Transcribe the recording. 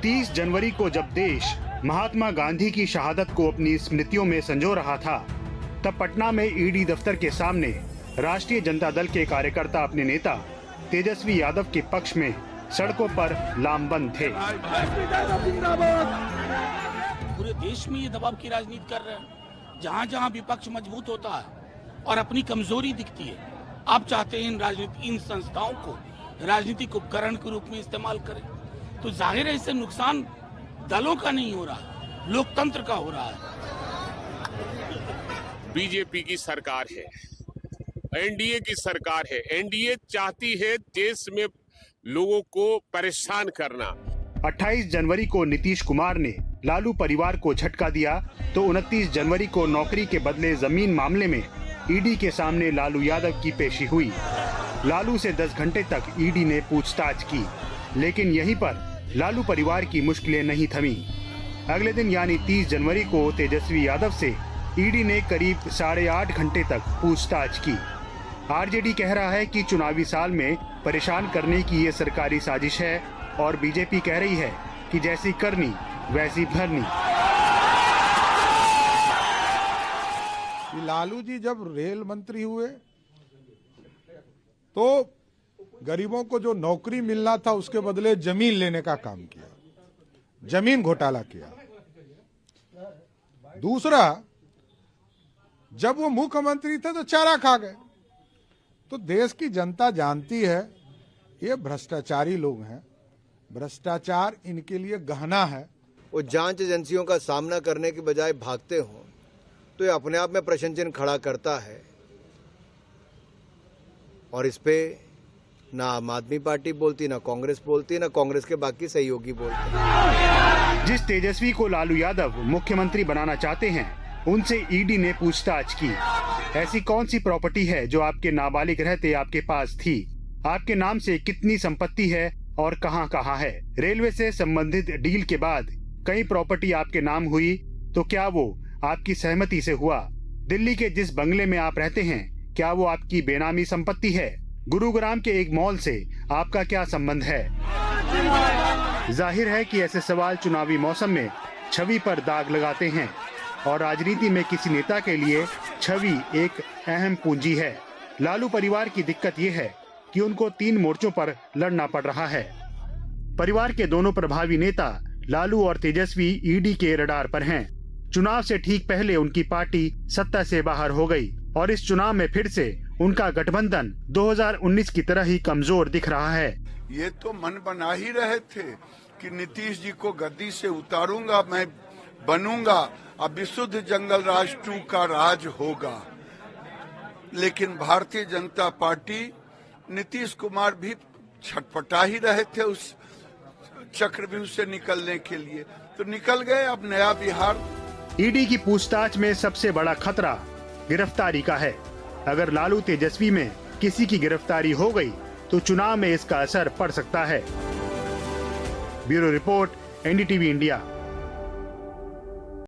30 जनवरी को जब देश महात्मा गांधी की शहादत को अपनी स्मृतियों में संजो रहा था, तब पटना में ईडी दफ्तर के सामने राष्ट्रीय जनता दल के कार्यकर्ता अपने नेता तेजस्वी यादव के पक्ष में सड़कों पर लामबंद थे। पूरे देश में ये दबाव की राजनीति कर रहे हैं। जहाँ जहाँ विपक्ष मजबूत होता है और अपनी कमजोरी दिखती है, आप चाहते हैं इन संस्थाओं को राजनीतिक उपकरण के रूप में इस्तेमाल करें, तो जाहिर है इससे नुकसान दलों का नहीं हो रहा, लोकतंत्र का हो रहा है। बीजेपी की सरकार है, एनडीए की सरकार है। एनडीए चाहती है देश में लोगों को परेशान करना। 28 जनवरी को नीतीश कुमार ने लालू परिवार को झटका दिया, तो 29 जनवरी को नौकरी के बदले जमीन मामले में ईडी के सामने लालू यादव की पेशी हुई। लालू से 10 घंटे तक ईडी ने पूछताछ की, लेकिन यहीं पर लालू परिवार की मुश्किलें नहीं थमी। अगले दिन यानी 30 जनवरी को तेजस्वी यादव से ईडी ने करीब 8.5 घंटे तक पूछताछ की। आरजेडी कह रहा है कि चुनावी साल में परेशान करने की ये सरकारी साजिश है, और बीजेपी कह रही है कि जैसी करनी वैसी भरनी। लालू जी जब रेल मंत्री हुए तो गरीबों को जो नौकरी मिलना था उसके बदले जमीन लेने का काम किया, जमीन घोटाला किया। दूसरा, जब वो मुख्यमंत्री थे तो चारा खा गए। तो देश की जनता जानती है ये भ्रष्टाचारी लोग हैं, भ्रष्टाचार इनके लिए गहना है। वो जांच एजेंसियों का सामना करने के बजाय भागते हों तो ये अपने आप में प्रश्न चिन्ह खड़ा करता है। और इस पे ना आम आदमी पार्टी बोलती, ना कांग्रेस बोलती, ना कांग्रेस के बाकी सहयोगी बोलते। जिस तेजस्वी को लालू यादव मुख्यमंत्री बनाना चाहते हैं, उनसे ईडी ने पूछताछ की। ऐसी कौन सी प्रॉपर्टी है जो आपके नाबालिग रहते आपके पास थी? आपके नाम से कितनी संपत्ति है और कहां है? रेलवे से संबंधित डील के बाद कई प्रॉपर्टी आपके नाम हुई, तो क्या वो आपकी सहमति से हुआ? दिल्ली के जिस बंगले में आप रहते हैं, क्या वो आपकी बेनामी संपत्ति है? गुरुग्राम के एक मॉल से आपका क्या संबंध है? जाहिर है कि ऐसे सवाल चुनावी मौसम में छवि पर दाग लगाते हैं, और राजनीति में किसी नेता के लिए छवि एक अहम पूंजी है। लालू परिवार की दिक्कत ये है कि उनको 3 मोर्चों पर लड़ना पड़ रहा है। परिवार के दोनों प्रभावी नेता लालू और तेजस्वी ईडी के रडार पर हैं। चुनाव से ठीक पहले उनकी पार्टी सत्ता से बाहर हो गई, और इस चुनाव में फिर से उनका गठबंधन 2019 की तरह ही कमजोर दिख रहा है। ये तो मन बना ही रहे थे कि नीतीश जी को गद्दी से उतारूंगा, मैं बनूंगा, अब विशुद्ध जंगल राज 2 का राज होगा। लेकिन भारतीय जनता पार्टी, नीतीश कुमार भी छटपटा ही रहे थे उस चक्रव्यूह से निकलने के लिए, तो निकल गए। अब नया बिहार। ईडी की पूछताछ में सबसे बड़ा खतरा गिरफ्तारी का है। अगर लालू तेजस्वी में किसी की गिरफ्तारी हो गई, तो चुनाव में इसका असर पड़ सकता है। Bureau report, NDTV India.